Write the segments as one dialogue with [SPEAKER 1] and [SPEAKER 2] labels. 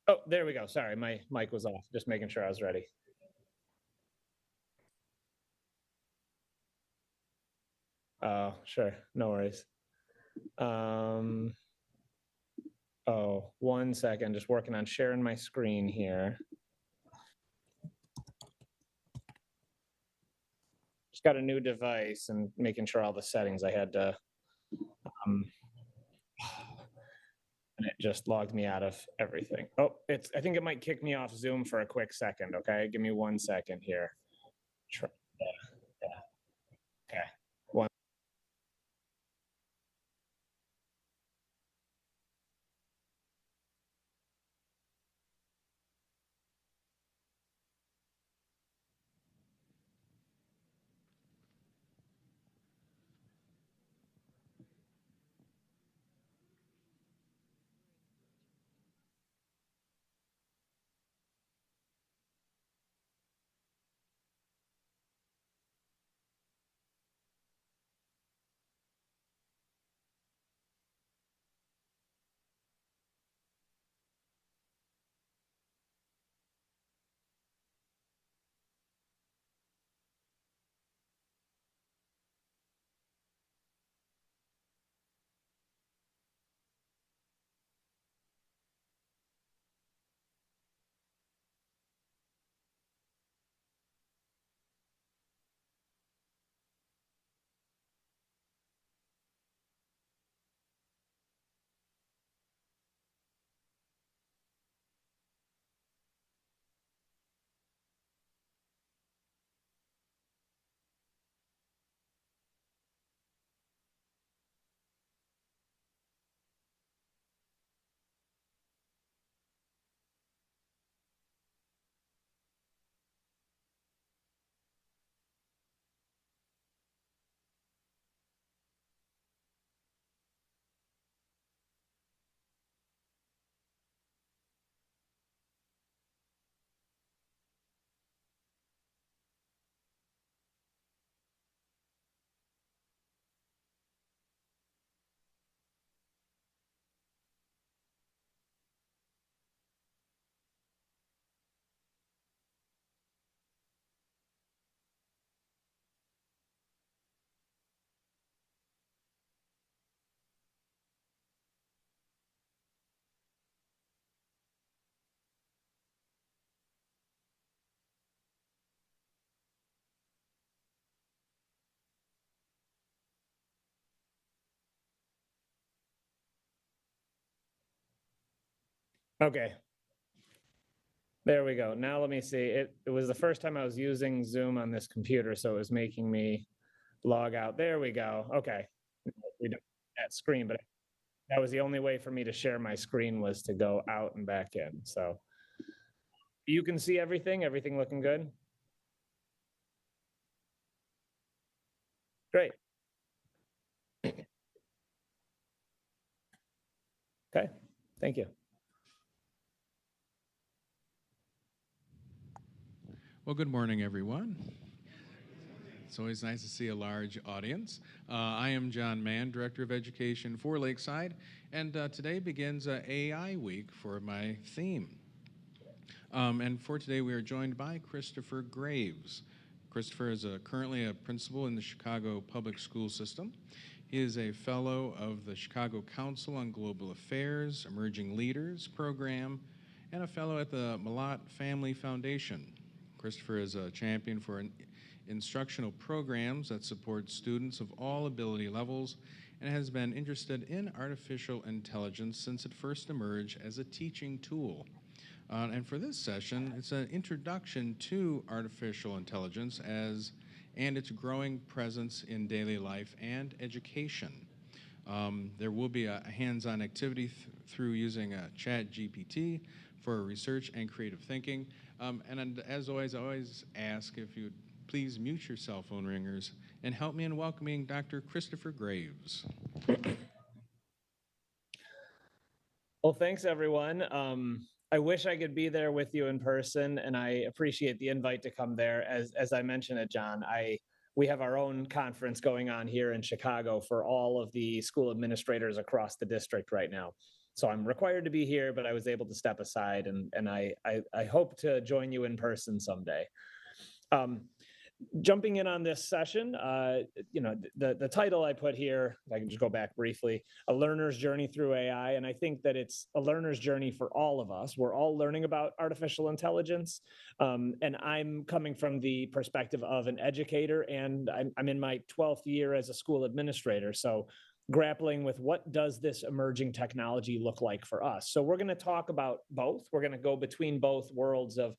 [SPEAKER 1] Oh, there we go. Sorry, my mic was off. Just making sure I was ready. Sure. No worries. Um, oh, 1 second. Just working on sharing my screen here. Just got a new device and making sure all the settings I had to, um, and it just logged me out of everything. Oh, I think it might kick me off Zoom for a quick second. Okay. Give me 1 second here. Try, yeah, yeah. Okay. One. Okay. There we go. Now let me see. It was the first time I was using Zoom on this computer, so it was making me log out. There we go. Okay. We don't that screen, but that was the only way for me to share my screen was to go out and back in. So you can see everything, everything looking good. Great. Okay. Thank you.
[SPEAKER 2] Well, good morning, everyone. It's always nice to see a large audience. I am John Mann, Director of Education for Lakeside, and today begins AI Week for my theme. And for today, we are joined by Christopher Graves. Christopher is currently a principal in the Chicago public school system. He is a fellow of the Chicago Council on Global Affairs, Emerging Leaders program, and a fellow at the Malott Family Foundation. Christopher is a champion for instructional programs that support students of all ability levels and has been interested in artificial intelligence since it first emerged as a teaching tool. And for this session, it's an introduction to artificial intelligence and its growing presence in daily life and education. There will be a hands-on activity through using a chat GPT for research and creative thinking. And as always, I always ask if you'd please mute your cell phone ringers and help me in welcoming Dr. Christopher Graves.
[SPEAKER 1] Well, thanks everyone. I wish I could be there with you in person, and I appreciate the invite to come there. As I mentioned it, John, we have our own conference going on here in Chicago for all of the school administrators across the district right now. So I'm required to be here, but I was able to step aside, and I hope to join you in person someday. Um, Jumping in on this session, the title I put here, if I can just go back briefly, A Learner's Journey Through AI. And I think that it's a learner's journey for all of us. We're all learning about artificial intelligence. And I'm coming from the perspective of an educator, and I'm in my 12th year as a school administrator. So grappling with what does this emerging technology look like for us. So we're going to talk about both. We're going to go between both worlds of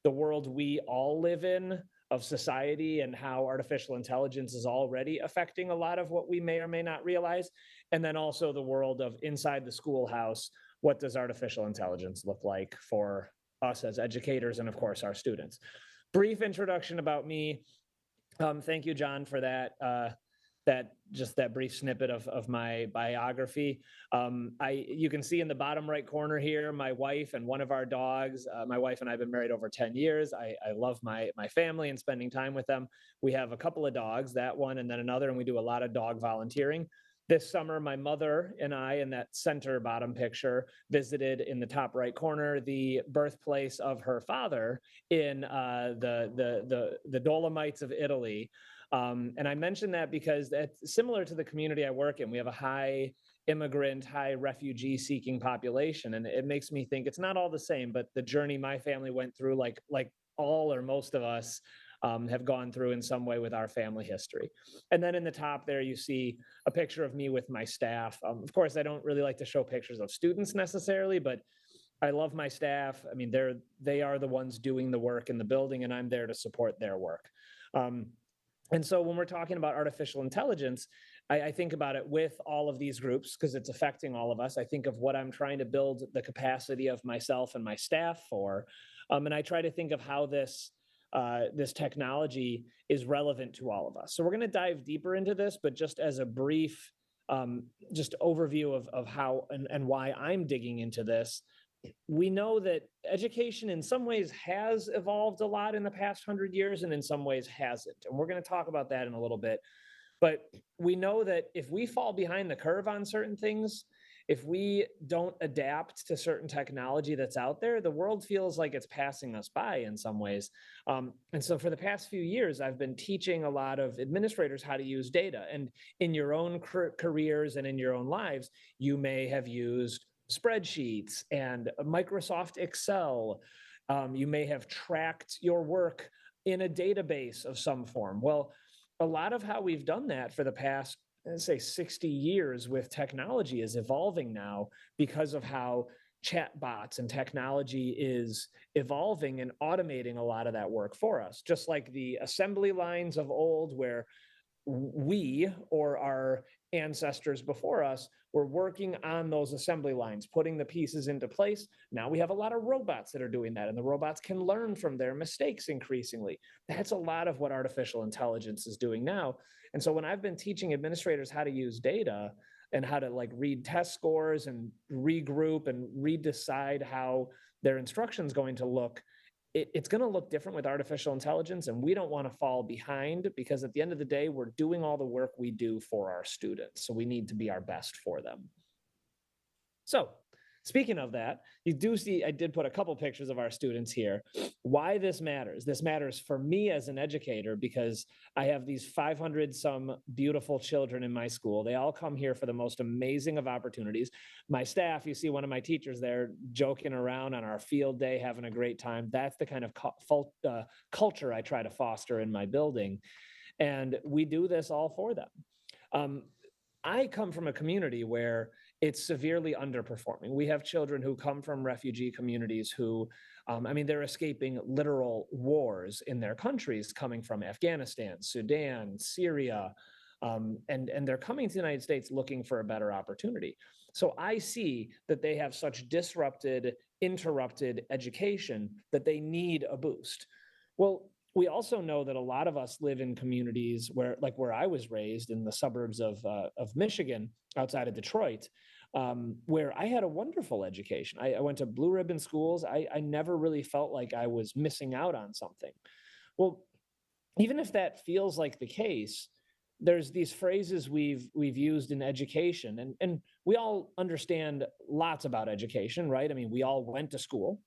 [SPEAKER 1] the world we all live in, of society, and how artificial intelligence is already affecting a lot of what we may or may not realize. And then also the world of inside the schoolhouse, what does artificial intelligence look like for us as educators and, of course, our students. Brief introduction about me. Thank you, John, for that. That brief snippet of my biography. You can see in the bottom right corner here, my wife and one of our dogs. My wife and I have been married over 10 years. I love my family and spending time with them. We have a couple of dogs, that one and then another, and we do a lot of dog volunteering. This summer, my mother and I, in that center bottom picture, visited in the top right corner the birthplace of her father in the Dolomites of Italy. And I mention that because that's similar to the community I work in. We have a high immigrant, high refugee seeking population. And it makes me think it's not all the same, but the journey my family went through, like all or most of us have gone through in some way with our family history. And then in the top there, you see a picture of me with my staff. Of course, I don't really like to show pictures of students necessarily, but I love my staff. I mean, they are the ones doing the work in the building, and I'm there to support their work. And so when we're talking about artificial intelligence, I think about it with all of these groups because it's affecting all of us. I think of what I'm trying to build the capacity of myself and my staff for. And I try to think of how this technology is relevant to all of us. So we're going to dive deeper into this, but just as a brief just overview of how and why I'm digging into this. We know that education in some ways has evolved a lot in the past 100 years and in some ways hasn't. And we're going to talk about that in a little bit. But we know that if we fall behind the curve on certain things, if we don't adapt to certain technology that's out there, the world feels like it's passing us by in some ways. And so for the past few years, I've been teaching a lot of administrators how to use data. And in your own careers and in your own lives, you may have used spreadsheets and Microsoft Excel. You may have tracked your work in a database of some form. Well, a lot of how we've done that for the past, let's say, 60 years with technology is evolving now because of how chatbots and technology is evolving and automating a lot of that work for us. Just like the assembly lines of old, where we or our ancestors before us were working on those assembly lines, putting the pieces into place. Now we have a lot of robots that are doing that, and the robots can learn from their mistakes increasingly. That's a lot of what artificial intelligence is doing now. And so when I've been teaching administrators how to use data and how to read test scores and regroup and redecide how their instruction is going to look, it's going to look different with artificial intelligence, and we don't want to fall behind because at the end of the day, we're doing all the work we do for our students. So we need to be our best for them. So speaking of that, you do see, I did put a couple pictures of our students here. Why this matters? This matters for me as an educator because I have these 500 some beautiful children in my school. They all come here for the most amazing of opportunities. My staff, you see one of my teachers there joking around on our field day, having a great time. That's the kind of culture I try to foster in my building. And we do this all for them. I come from a community where it's severely underperforming. We have children who come from refugee communities who, they're escaping literal wars in their countries, coming from Afghanistan, Sudan, Syria, and they're coming to the United States looking for a better opportunity. So I see that they have such disrupted, interrupted education that they need a boost. Well, we also know that a lot of us live in communities where I was raised in the suburbs of Michigan, outside of Detroit, where I had a wonderful education. I went to blue ribbon schools. I never really felt like I was missing out on something. Well, even if that feels like the case, there's these phrases we've used in education, and we all understand lots about education, right? I mean, we all went to school.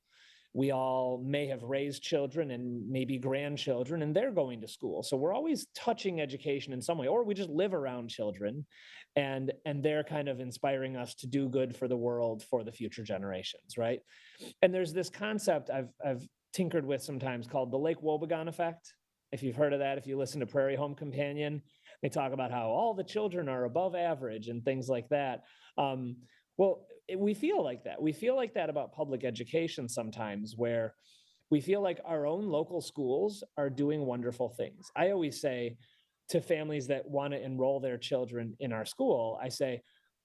[SPEAKER 1] We all may have raised children and maybe grandchildren, and they're going to school. So we're always touching education in some way, or we just live around children, and they're kind of inspiring us to do good for the world for the future generations, right? And there's this concept I've tinkered with sometimes called the Lake Wobegon effect. If you've heard of that, if you listen to Prairie Home Companion, they talk about how all the children are above average and things like that. Well, we feel like that. We feel like that about public education sometimes, where we feel like our own local schools are doing wonderful things. I always say to families that want to enroll their children in our school, I say,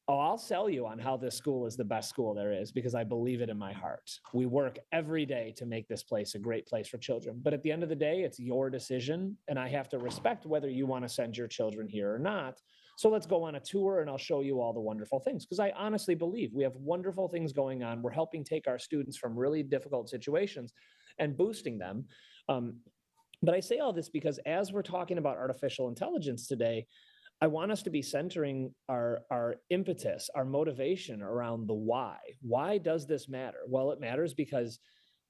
[SPEAKER 1] oh, I'll sell you on how this school is the best school there is because I believe it in my heart. We work every day to make this place a great place for children. But at the end of the day, it's your decision, and I have to respect whether you want to send your children here or not. So let's go on a tour and I'll show you all the wonderful things, because I honestly believe we have wonderful things going on. We're helping take our students from really difficult situations and boosting them. But I say all this because as we're talking about artificial intelligence today, I want us to be centering our impetus, our motivation around the why. Why does this matter? Well, it matters because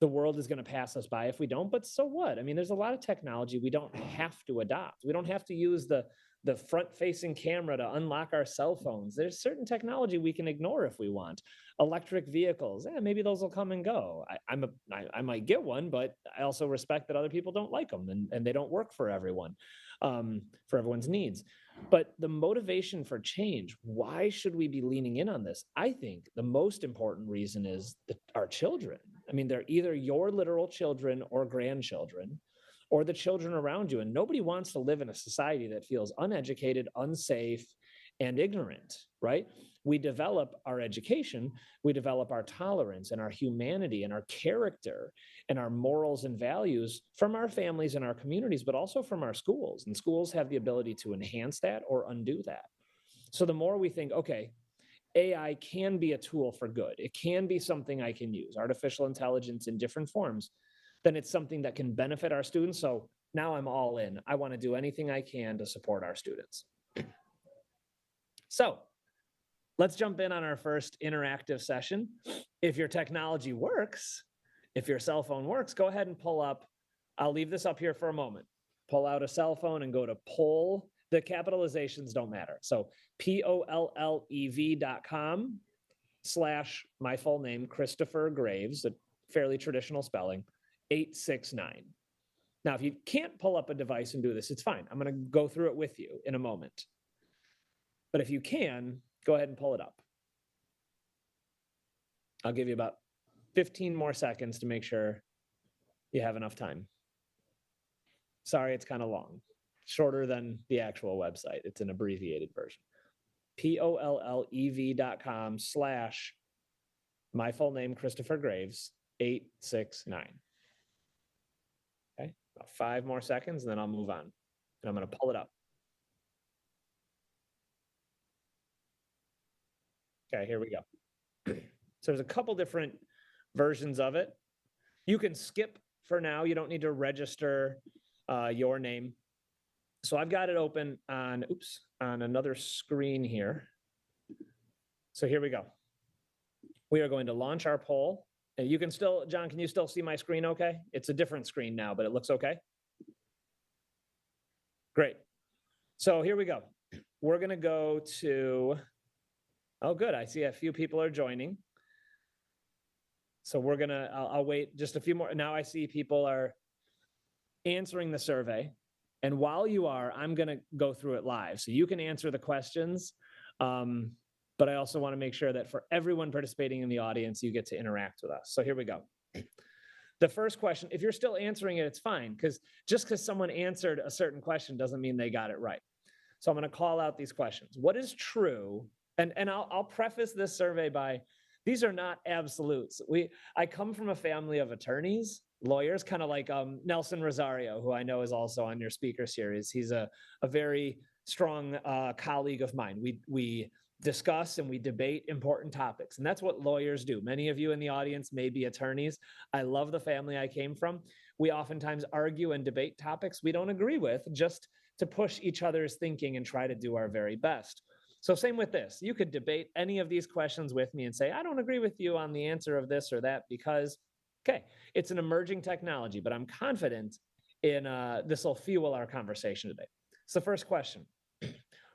[SPEAKER 1] the world is going to pass us by if we don't, but so what? I mean, there's a lot of technology we don't have to adopt. We don't have to use the front-facing camera to unlock our cell phones. There's certain technology we can ignore if we want. Electric vehicles, maybe those will come and go. I might get one, but I also respect that other people don't like them, and they don't work for everyone, for everyone's needs. But the motivation for change, why should we be leaning in on this? I think the most important reason is our children. I mean, they're either your literal children or grandchildren, or the children around you. And nobody wants to live in a society that feels uneducated, unsafe, and ignorant, right? We develop our education, we develop our tolerance and our humanity and our character and our morals and values from our families and our communities, but also from our schools. And schools have the ability to enhance that or undo that. So the more we think, okay, AI can be a tool for good, it can be something I can use, artificial intelligence in different forms, then it's something that can benefit our students. So now I'm all in. I want to do anything I can to support our students. So let's jump in on our first interactive session. If your technology works, if your cell phone works, go ahead and pull up. I'll leave this up here for a moment. Pull out a cell phone and go to poll. The capitalizations don't matter. So POLLEV.com/my full name, Christopher Graves, a fairly traditional spelling, 869. Now, if you can't pull up a device and do this, it's fine. I'm going to go through it with you in a moment. But if you can, go ahead and pull it up. I'll give you about 15 more seconds to make sure you have enough time. Sorry, it's kind of long. Shorter than the actual website. It's an abbreviated version. POLLEV.com/my full name, Christopher Graves, 869. Okay, about 5 more seconds, and then I'll move on. And I'm going to pull it up. Okay, here we go. So there's a couple different versions of it. You can skip for now. You don't need to register your name. So I've got it open on another screen here. So here we go. We are going to launch our poll. And you can still, John, can you still see my screen okay? It's a different screen now, but it looks okay. Great. So here we go. We're going to go to, oh, good. I see a few people are joining. So we're going to, I'll wait just a few more. Now I see people are answering the survey. And while you are, I'm going to go through it live. So you can answer the questions. But I also want to make sure that for everyone participating in the audience, you get to interact with us. So here we go. The first question, if you're still answering it, it's fine, because just because someone answered a certain question doesn't mean they got it right. So I'm going to call out these questions. What is true? And I'll preface this survey by, these are not absolutes. I come from a family of attorneys, lawyers, kind of like Nelson Rosario, who I know is also on your speaker series. He's a very strong colleague of mine. We discuss and we debate important topics, and that's what lawyers do. Many of you in the audience may be attorneys. I love the family I came from. We oftentimes argue and debate topics we don't agree with, just to push each other's thinking and try to do our very best. So same with this. You could debate any of these questions with me and say, I don't agree with you on the answer of this or that because, okay, it's an emerging technology, but I'm confident in this will fuel our conversation today. So first question,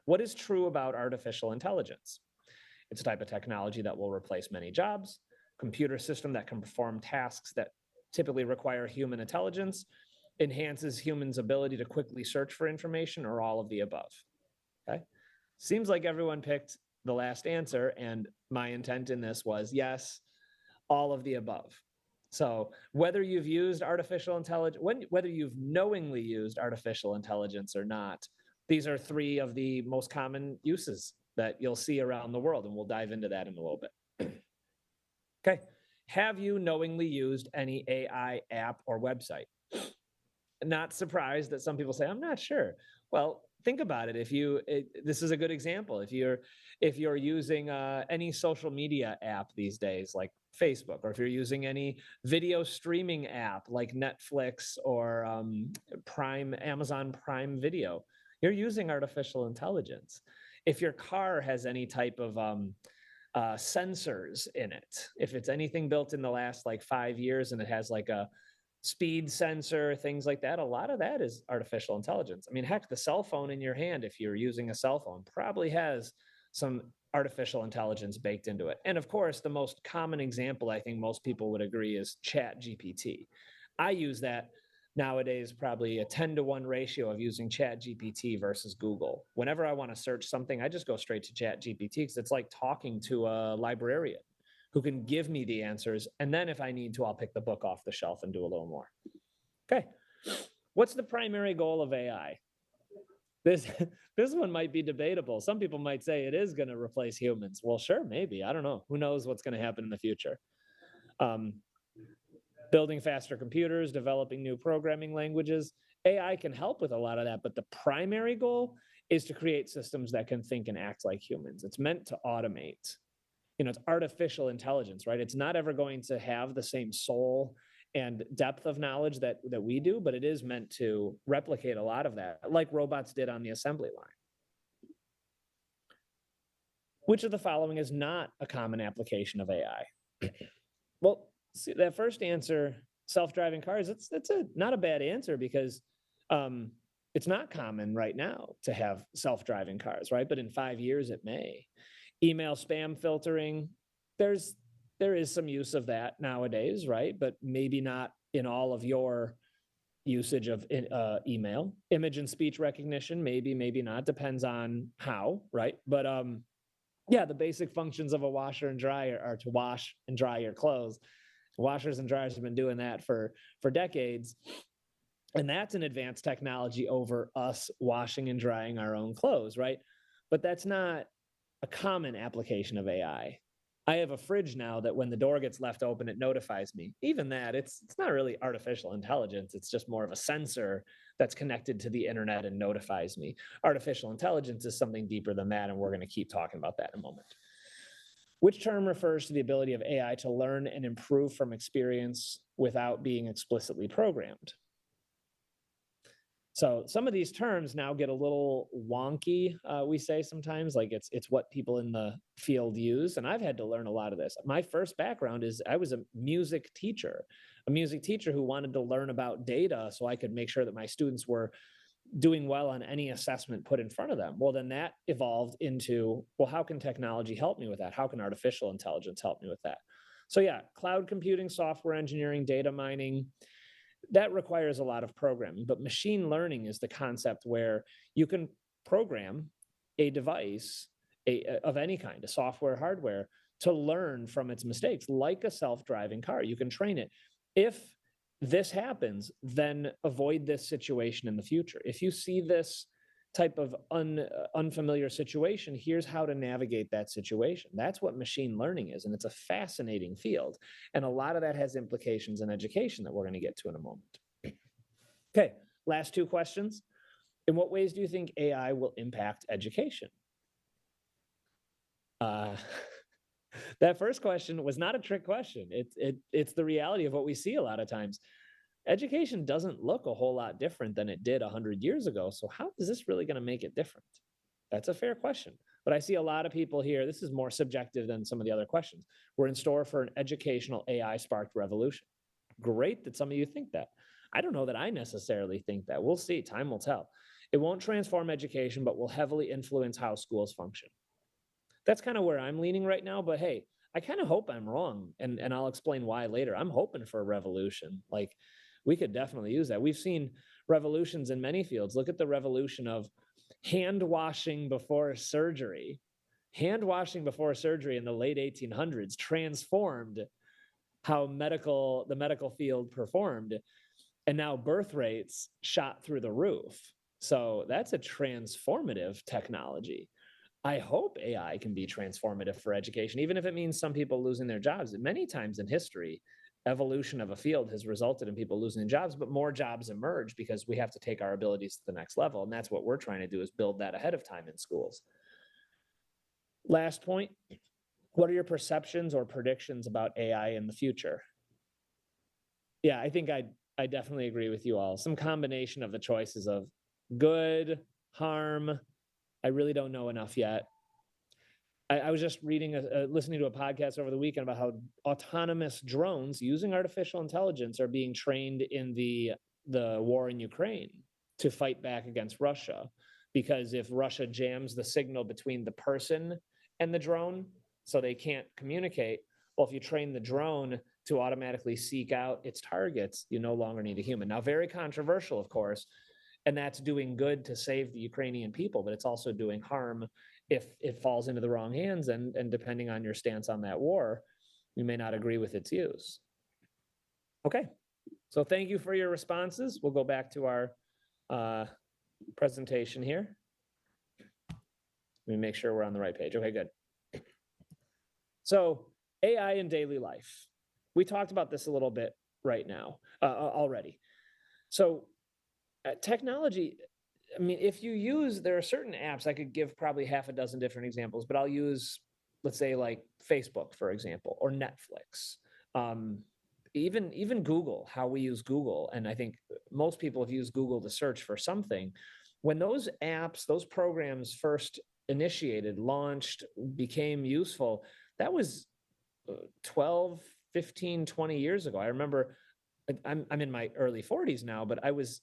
[SPEAKER 1] what is true about artificial intelligence? It's a type of technology that will replace many jobs, computer system that can perform tasks that typically require human intelligence, enhances humans' ability to quickly search for information, or all of the above. Okay. Seems like everyone picked the last answer, and my intent in this was yes, all of the above. So whether you've used artificial intelligence, whether you've knowingly used artificial intelligence or not, these are three of the most common uses that you'll see around the world, and we'll dive into that in a little bit. Okay. Have you knowingly used any AI app or website? Not surprised that some people say, I'm not sure. Well, think about it. This is a good example. If you're using any social media app these days, like Facebook, or if you're using any video streaming app like Netflix or Amazon Prime Video, you're using artificial intelligence. If your car has any type of sensors in it, if it's anything built in the last like 5 years and it has like a speed sensor, things like that, a lot of that is artificial intelligence. I mean, heck, the cell phone in your hand, if you're using a cell phone, probably has some artificial intelligence baked into it. And of course, the most common example I think most people would agree is Chat GPT. I use that nowadays, probably a 10-to-1 ratio of using Chat GPT versus Google. Whenever I want to search something, I just go straight to Chat GPT because it's like talking to a librarian who can give me the answers. And then if I need to, I'll pick the book off the shelf and do a little more. Okay. What's the primary goal of AI? This one might be debatable. Some people might say it is going to replace humans. Well, sure, maybe. I don't know. Who knows what's going to happen in the future? Building faster computers, developing new programming languages. AI can help with a lot of that, but the primary goal is to create systems that can think and act like humans. It's meant to automate. It's artificial intelligence, right? It's not ever going to have the same soul and depth of knowledge that we do, but it is meant to replicate a lot of that, like robots did on the assembly line. Which of the following is not a common application of AI? Well, see, that first answer, self-driving cars, it's not a bad answer because it's not common right now to have self-driving cars, right? But in 5 years, it may. Email spam filtering, there is some use of that nowadays, right? But maybe not in all of your usage of email. Image and speech recognition, maybe not, depends on how, right? But yeah, the basic functions of a washer and dryer are to wash and dry your clothes. Washers and dryers have been doing that for decades. And that's an advanced technology over us washing and drying our own clothes, right? But that's not a common application of AI. I have a fridge now that when the door gets left open, it notifies me. Even that, it's not really artificial intelligence. It's just more of a sensor that's connected to the internet and notifies me. Artificial intelligence is something deeper than that, and we're going to keep talking about that in a moment. Which term refers to the ability of AI to learn and improve from experience without being explicitly programmed? So some of these terms now get a little wonky, we say sometimes, like it's what people in the field use. And I've had to learn a lot of this. My first background is I was a music teacher who wanted to learn about data so I could make sure that my students were doing well on any assessment put in front of them. Well, then that evolved into, well, how can technology help me with that? How can artificial intelligence help me with that? So yeah, cloud computing, software engineering, data mining, that requires a lot of programming, but machine learning is the concept where you can program a device of any kind, a software, hardware, to learn from its mistakes, like a self-driving car. You can train it. If this happens, then avoid this situation in the future. If you see this type of unfamiliar situation, here's how to navigate that situation. That's what machine learning is, and it's a fascinating field. And a lot of that has implications in education that we're going to get to in a moment. Okay, last two questions. In what ways do you think AI will impact education? That first question was not a trick question. It's the reality of what we see a lot of times.
[SPEAKER 3] education doesn't look a whole lot different than it did 100 years ago. So how is this really going to make it different? That's a fair question. But I see a lot of people here. This is more subjective than some of the other questions. We're in store for an educational AI sparked revolution. Great that some of you think that. I don't know that I necessarily think that. We'll see. Time will tell. It won't transform education, but will heavily influence how schools function. That's kind of where I'm leaning right now. But hey, I kind of hope I'm wrong. And I'll explain why later. I'm hoping for a revolution. Like, we could definitely use that. We've seen revolutions in many fields. Look at the revolution of hand washing before surgery. Hand washing before surgery in the late 1800s transformed how the medical field performed. And now birth rates shot through the roof. So that's a transformative technology. I hope AI can be transformative for education, even if it means some people losing their jobs. Many times in history, evolution of a field has resulted in people losing jobs, but more jobs emerge because we have to take our abilities to the next level. And that's what we're trying to do, is build that ahead of time in schools. Last point, what are your perceptions or predictions about AI in the future? Yeah, I think I definitely agree with you all. Some combination of the choices of good, harm. I really don't know enough yet. I was just listening to a podcast over the weekend about how autonomous drones using artificial intelligence are being trained in the war in Ukraine to fight back against Russia. Because if Russia jams the signal between the person and the drone, so they can't communicate, well, if you train the drone to automatically seek out its targets, you no longer need a human. Now, very controversial, of course, and that's doing good to save the Ukrainian people, but it's also doing harm if it falls into the wrong hands. And depending on your stance on that war, you may not agree with its use. Okay, so thank you for your responses. We'll go back to our presentation here. Let me make sure we're on the right page. Okay, good. So AI in daily life. We talked about this a little bit right now already. So technology, I mean, if you use, there are certain apps, I could give probably half a dozen different examples, but I'll use, let's say, like Facebook, for example, or Netflix. Even Google, how we use Google. And I think most people have used Google to search for something. When those apps, those programs first initiated, launched, became useful, that was 12, 15, 20 years ago. I remember, I'm in my early 40s now, but I was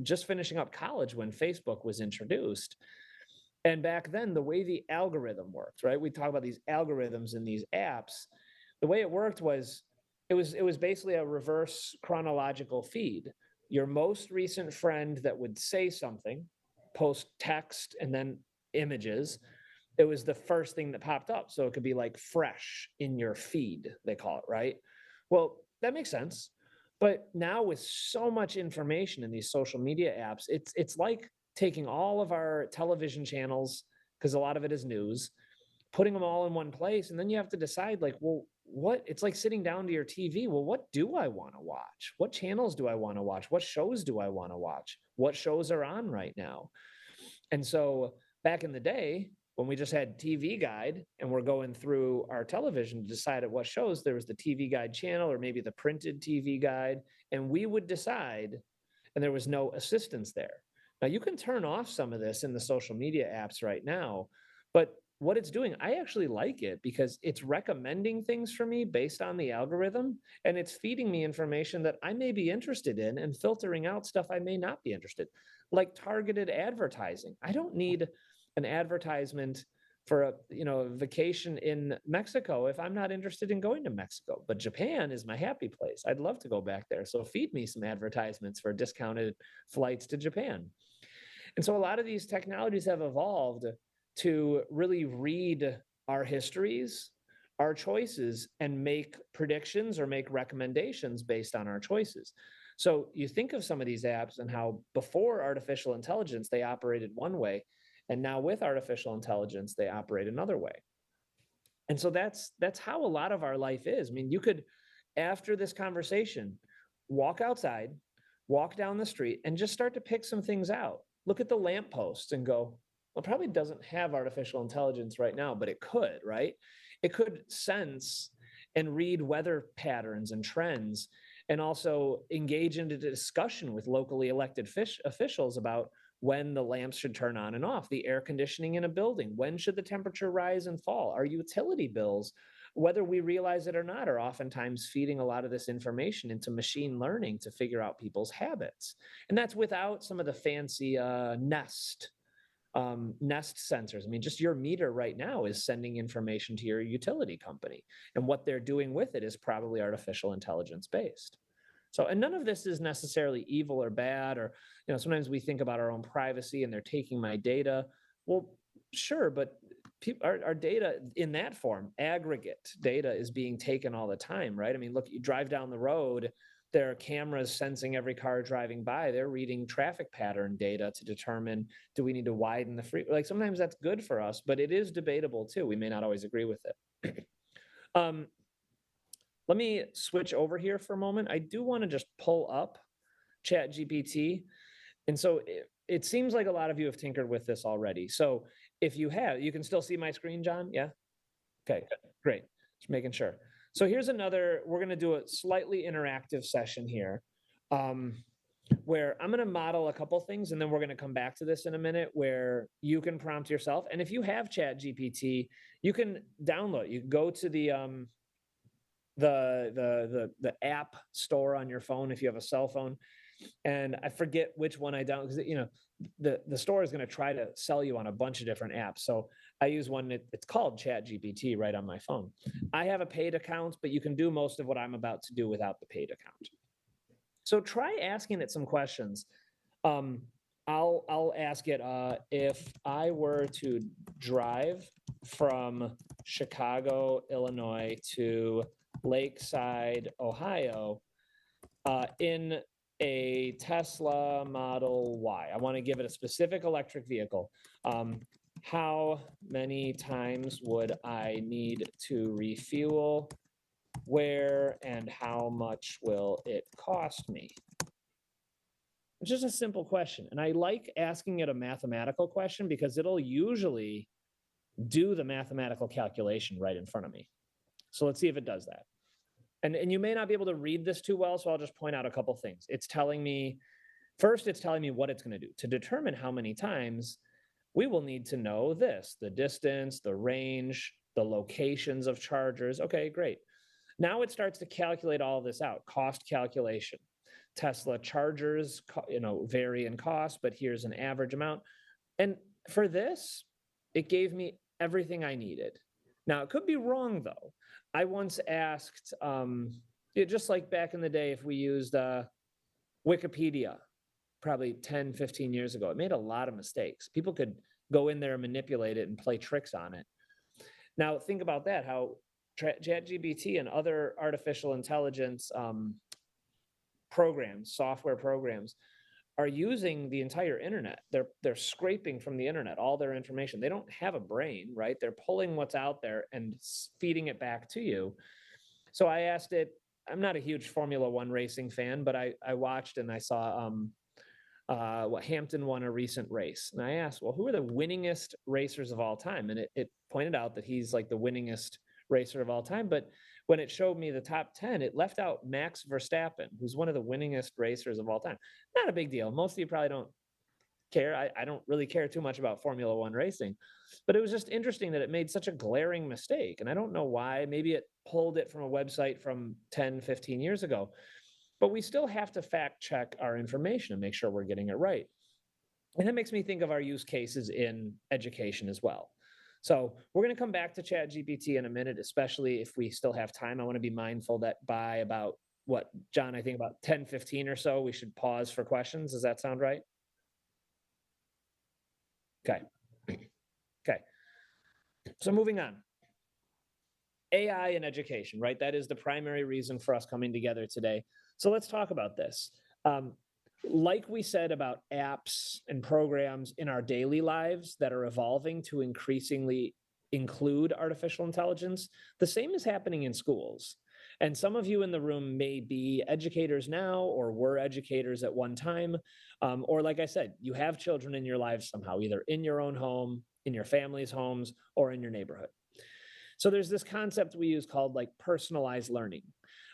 [SPEAKER 3] just finishing up college when Facebook was introduced. And back then, the way the algorithm worked, right? We talk about these algorithms in these apps. The way it worked was, it was basically a reverse chronological feed. Your most recent friend that would say something, post text and then images, it was the first thing that popped up. So it could be like fresh in your feed, they call it, right? Well, that makes sense. But now with so much information in these social media apps, it's like taking all of our television channels, because a lot of it is news, putting them all in one place. And then you have to decide, like, well, it's like sitting down to your TV. Well, what do I want to watch? What channels do I want to watch? What shows do I want to watch? What shows are on right now? And so back in the day, when we just had TV Guide and we're going through our television to decide at what shows, there was the TV Guide channel or maybe the printed TV Guide, and we would decide, and there was no assistance there. Now, you can turn off some of this in the social media apps right now, but what it's doing, I actually like it because it's recommending things for me based on the algorithm, and it's feeding me information that I may be interested in and filtering out stuff I may not be interested, like targeted advertising. I don't need an advertisement for a vacation in Mexico if I'm not interested in going to Mexico. But Japan is my happy place. I'd love to go back there. So feed me some advertisements for discounted flights to Japan. And so a lot of these technologies have evolved to really read our histories, our choices, and make predictions or make recommendations based on our choices. So you think of some of these apps and how before artificial intelligence, they operated one way. And now with artificial intelligence, they operate another way. And so that's how a lot of our life is. I mean, you could, after this conversation, walk outside, walk down the street, and just start to pick some things out. Look at the lampposts and go, well, it probably doesn't have artificial intelligence right now, but it could, right? It could sense and read weather patterns and trends and also engage into discussion with locally elected officials about when the lamps should turn on and off, the air conditioning in a building, when should the temperature rise and fall, our utility bills, whether we realize it or not, are oftentimes feeding a lot of this information into machine learning to figure out people's habits. And that's without some of the fancy Nest sensors. I mean, just your meter right now is sending information to your utility company, and what they're doing with it is probably artificial intelligence based. So, and none of this is necessarily evil or bad, or, sometimes we think about our own privacy and they're taking my data. Well, sure, but our data in that form, aggregate data, is being taken all the time, right? I mean, look, you drive down the road, there are cameras sensing every car driving by. They're reading traffic pattern data to determine, do we need to widen the free? Like, sometimes that's good for us, but it is debatable too. We may not always agree with it. Let me switch over here for a moment. I do want to just pull up ChatGPT. And so it seems like a lot of you have tinkered with this already. So if you have, you can still see my screen, John? Yeah? Okay, great. Just making sure. So here's another, we're going to do a slightly interactive session here, where I'm going to model a couple things, and then we're going to come back to this in a minute, where you can prompt yourself. And if you have ChatGPT, you can download, you can go to the app store on your phone if you have a cell phone. And I forget which one I download, because the store is going to try to sell you on a bunch of different apps. So I use one, it's called ChatGPT, right on my phone. I have a paid account, but you can do most of what I'm about to do without the paid account. So try asking it some questions. I'll ask it, if I were to drive from Chicago, Illinois to Lakeside, Ohio, in a Tesla Model Y. I want to give it a specific electric vehicle. How many times would I need to refuel? Where and how much will it cost me? It's just a simple question. And I like asking it a mathematical question because it'll usually do the mathematical calculation right in front of me. So let's see if it does that. And you may not be able to read this too well, so I'll just point out a couple things. It's telling me, first, it's telling me what it's going to do. To determine how many times, we will need to know this: the distance, the range, the locations of chargers. Okay, great. Now it starts to calculate all of this out. Cost calculation. Tesla chargers, vary in cost, but here's an average amount. And for this, it gave me everything I needed. Now, it could be wrong, though. I once asked, just like back in the day, if we used Wikipedia, probably 10, 15 years ago, it made a lot of mistakes. People could go in there and manipulate it and play tricks on it. Now, think about that, how ChatGPT and other artificial intelligence programs, software programs, are using the entire internet. They're scraping from the internet all their information. They don't have a brain, right? They're pulling what's out there and feeding it back to you. So I asked it, I'm not a huge Formula One racing fan, but I watched and I saw Hampton won a recent race. And I asked, well, who are the winningest racers of all time? And it pointed out that he's like the winningest racer of all time. But when it showed me the top 10, it left out Max Verstappen, who's one of the winningest racers of all time. Not a big deal. Most of you probably don't care. I don't really care too much about Formula One racing, but it was just interesting that it made such a glaring mistake. And I don't know why. Maybe it pulled it from a website from 10, 15 years ago, but we still have to fact check our information and make sure we're getting it right. And that makes me think of our use cases in education as well. So we're going to come back to ChatGPT in a minute, especially if we still have time. I want to be mindful that by about, what, John, I think about 10, 15 or so, we should pause for questions. Does that sound right? Okay. Okay. So moving on. AI in education, right? That is the primary reason for us coming together today. So let's talk about this. Like we said about apps and programs in our daily lives that are evolving to increasingly include artificial intelligence, the same is happening in schools. And some of you in the room may be educators now or were educators at one time. Or like I said, you have children in your lives somehow, either in your own home, in your family's homes, or in your neighborhood. So there's this concept we use called like personalized learning.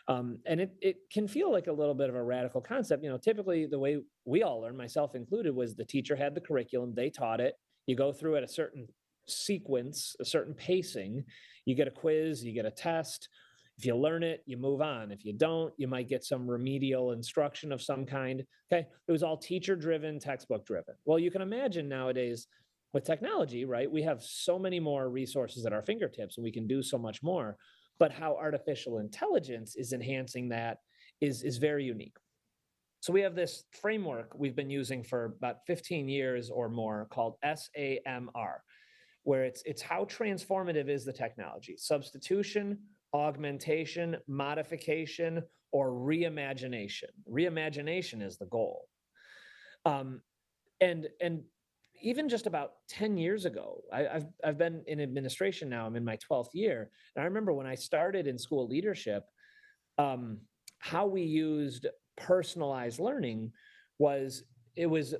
[SPEAKER 3] And it can feel like a little bit of a radical concept. Typically the way we all learn, myself included, was the teacher had the curriculum, they taught it, you go through at a certain sequence, a certain pacing, you get a quiz, you get a test. If you learn it, you move on. If you don't, you might get some remedial instruction of some kind. Okay. It was all teacher driven, textbook driven. Well, you can imagine nowadays with technology, right? We have so many more resources at our fingertips and we can do so much more. But how artificial intelligence is enhancing that is very unique. So we have this framework we've been using for about 15 years or more called SAMR, where it's how transformative is the technology: substitution, augmentation, modification, or reimagination. Reimagination is the goal. And even just about 10 years ago, I've been in administration now. I'm in my 12th year. And I remember when I started in school leadership, how we used personalized learning was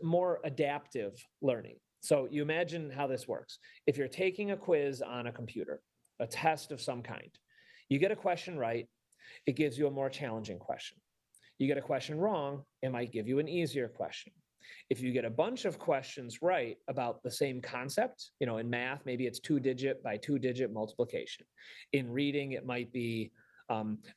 [SPEAKER 3] more adaptive learning. So you imagine how this works. If you're taking a quiz on a computer, a test of some kind, you get a question right, it gives you a more challenging question. You get a question wrong, it might give you an easier question. If you get a bunch of questions right about the same concept, in math, maybe it's 2-digit by 2-digit multiplication. In reading, it might be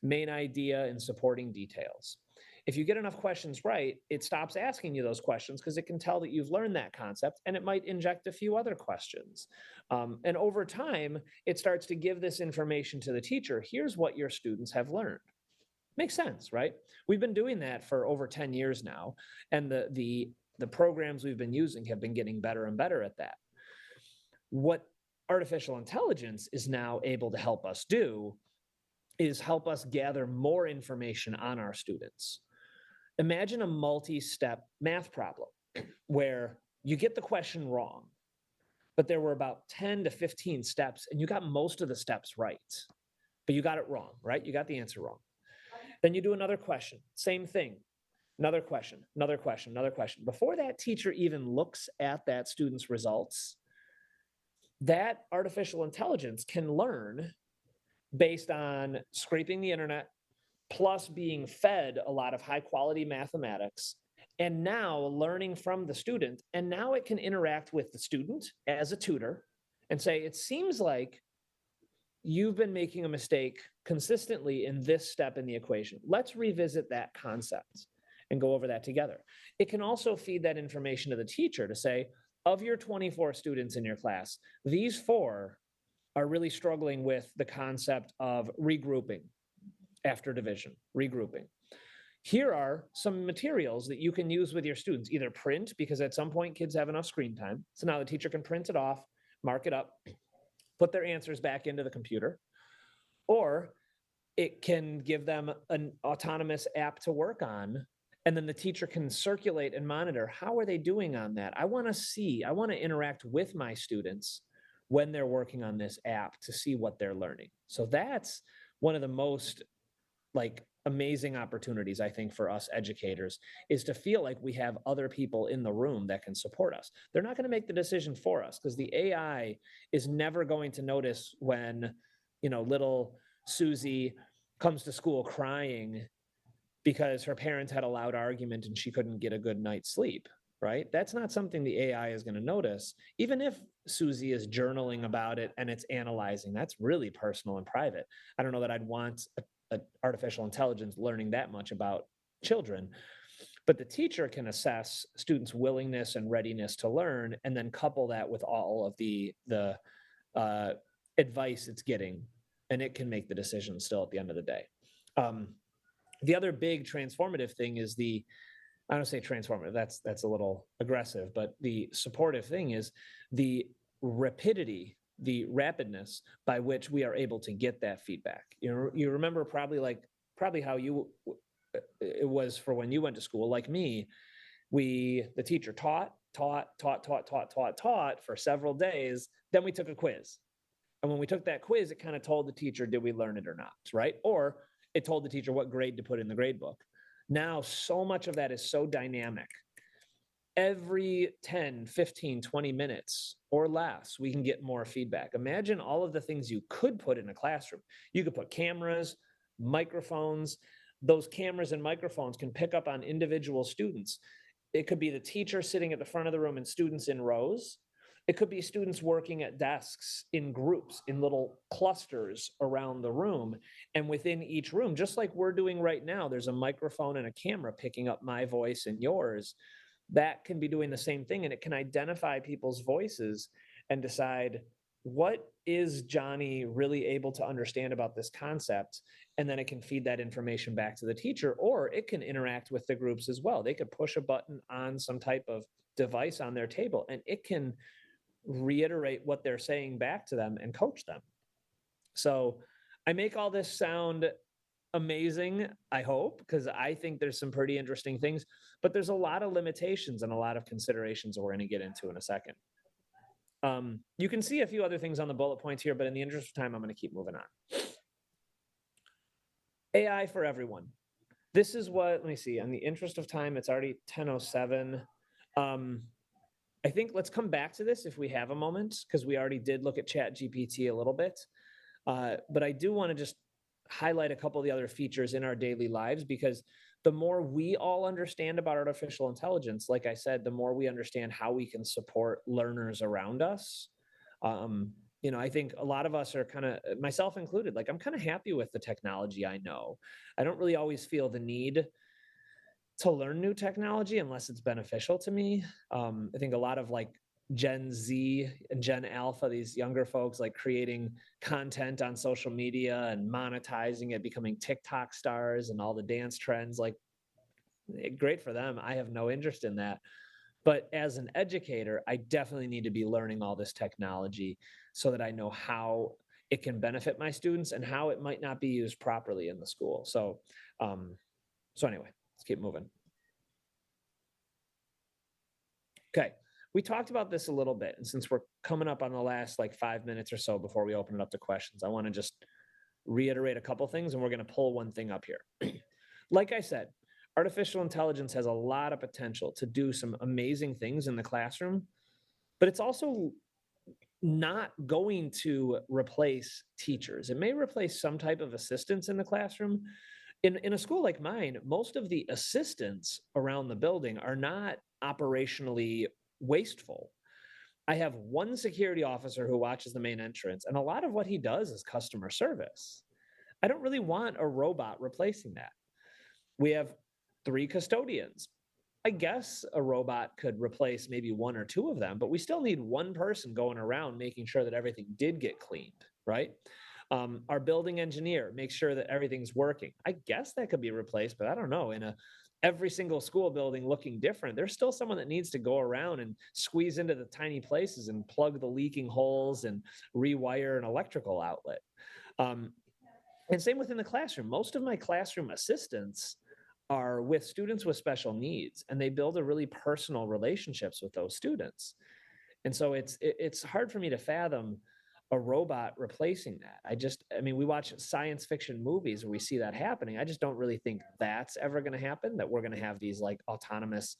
[SPEAKER 3] main idea and supporting details. If you get enough questions right, it stops asking you those questions because it can tell that you've learned that concept, and it might inject a few other questions. And over time, it starts to give this information to the teacher. Here's what your students have learned. Makes sense, right? We've been doing that for over 10 years now, and the programs we've been using have been getting better and better at that. What artificial intelligence is now able to help us do is help us gather more information on our students. Imagine a multi-step math problem where you get the question wrong, but there were about 10 to 15 steps and you got most of the steps right, but you got it wrong, right? You got the answer wrong. Then you do another question, same thing, another question, another question, another question. Before that teacher even looks at that student's results, that artificial intelligence can learn based on scraping the internet, plus being fed a lot of high quality mathematics, and now learning from the student. And now it can interact with the student as a tutor and say, it seems like you've been making a mistake consistently in this step in the equation. Let's revisit that concept and go over that together. It can also feed that information to the teacher to say, of your 24 students in your class, these 4 are really struggling with the concept of regrouping after division, regrouping. Here are some materials that you can use with your students, either print, because at some point kids have enough screen time. So now the teacher can print it off, mark it up, put their answers back into the computer, or it can give them an autonomous app to work on. And then the teacher can circulate and monitor, how are they doing on that? I want to interact with my students when they're working on this app to see what they're learning. So that's one of the most amazing opportunities, I think, for us educators, is to feel like we have other people in the room that can support us. They're not going to make the decision for us because the AI is never going to notice when, little Susie comes to school crying because her parents had a loud argument and she couldn't get a good night's sleep, right? That's not something the AI is going to notice. Even if Susie is journaling about it and it's analyzing, that's really personal and private. I don't know that I'd want artificial intelligence learning that much about children, but the teacher can assess students' willingness and readiness to learn, and then couple that with all of the advice it's getting, and it can make the decision still at the end of the day. The other big transformative thing is I don't say transformative, that's a little aggressive, but the supportive thing is the rapidity, the rapidness by which we are able to get that feedback. You remember probably how it was for when you went to school. Like me, the teacher taught for several days. Then we took a quiz. And when we took that quiz, it kind of told the teacher, did we learn it or not, right? Or it told the teacher what grade to put in the grade book. Now, so much of that is so dynamic. Every 10, 15, 20 minutes or less, we can get more feedback. Imagine all of the things you could put in a classroom. You could put cameras, microphones. Those cameras and microphones can pick up on individual students. It could be the teacher sitting at the front of the room and students in rows. It could be students working at desks in groups, in little clusters around the room. And within each room, just like we're doing right now, there's a microphone and a camera picking up my voice and yours. That can be doing the same thing, and it can identify people's voices and decide, what is Johnny really able to understand about this concept? And then it can feed that information back to the teacher, or it can interact with the groups as well. They could push a button on some type of device on their table, and it can reiterate what they're saying back to them and coach them. So I make all this sound amazing, I hope, because I think there's some pretty interesting things, but there's a lot of limitations and a lot of considerations that we're going to get into in a second. You can see a few other things on the bullet points here, but in the interest of time, I'm going to keep moving on. AI for everyone. This is what, let me see, in the interest of time, it's already 10:07. I think let's come back to this if we have a moment, because we already did look at ChatGPT a little bit. But I do want to just highlight a couple of the other features in our daily lives, because the more we all understand about artificial intelligence, like I said, the more we understand how we can support learners around us. I think a lot of us are kind of, myself included, like I'm kind of happy with the technology I know. I don't really always feel the need to learn new technology unless it's beneficial to me. I think a lot of like Gen Z and Gen Alpha, these younger folks, like creating content on social media and monetizing it, becoming TikTok stars and all the dance trends, like great for them. I have no interest in that. But as an educator, I definitely need to be learning all this technology so that I know how it can benefit my students and how it might not be used properly in the school. So anyway, let's keep moving. Okay, we talked about this a little bit, and since we're coming up on the last like 5 minutes or so before we open it up to questions, I want to just reiterate a couple things, and we're going to pull one thing up here. Like I said, artificial intelligence has a lot of potential to do some amazing things in the classroom, but it's also not going to replace teachers. It may replace some type of assistance in the classroom. In a school like mine, most of the assistants around the building are not operationally wasteful. I have one security officer who watches the main entrance, and a lot of what he does is customer service. I don't really want a robot replacing that. We have 3 custodians. I guess a robot could replace maybe 1 or 2 of them, but we still need one person going around making sure that everything did get cleaned, right? Our building engineer makes sure that everything's working. I guess that could be replaced, but I don't know. In every single school building looking different, there's still someone that needs to go around and squeeze into the tiny places and plug the leaking holes and rewire an electrical outlet. And same within the classroom. Most of my classroom assistants are with students with special needs, and they build a really personal relationships with those students. And so it's hard for me to fathom a robot replacing that. I mean, we watch science fiction movies where we see that happening. I just don't really think that's ever going to happen, that we're going to have these like autonomous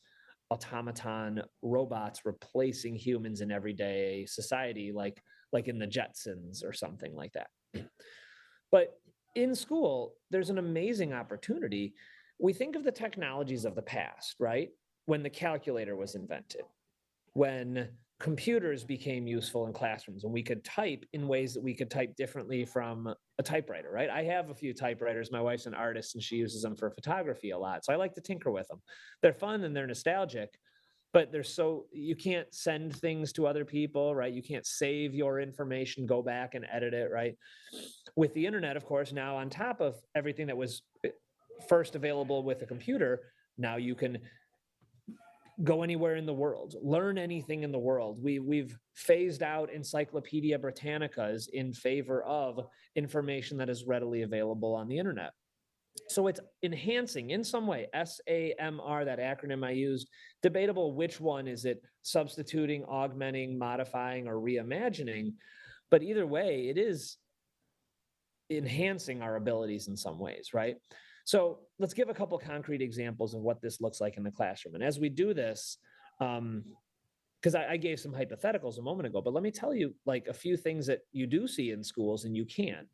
[SPEAKER 3] automaton robots replacing humans in everyday society, like in the Jetsons or something like that. But in school, there's an amazing opportunity. We think of the technologies of the past, right? When the calculator was invented, when computers became useful in classrooms, and we could type in ways that we could type differently from a typewriter, right? I have a few typewriters. My wife's an artist and she uses them for photography a lot. So I like to tinker with them. They're fun and they're nostalgic, but you can't send things to other people, right? You can't save your information, go back and edit it, right? With the internet, of course, now on top of everything that was first available with a computer, now you can go anywhere in the world, learn anything in the world. We've phased out Encyclopedia Britannicas in favor of information that is readily available on the internet. So it's enhancing in some way. SAMR, that acronym I used, debatable which one is it substituting, augmenting, modifying, or reimagining. But either way, it is enhancing our abilities in some ways, right? So let's give a couple concrete examples of what this looks like in the classroom. And as we do this, because I gave some hypotheticals a moment ago, but let me tell you like a few things that you do see in schools and you can.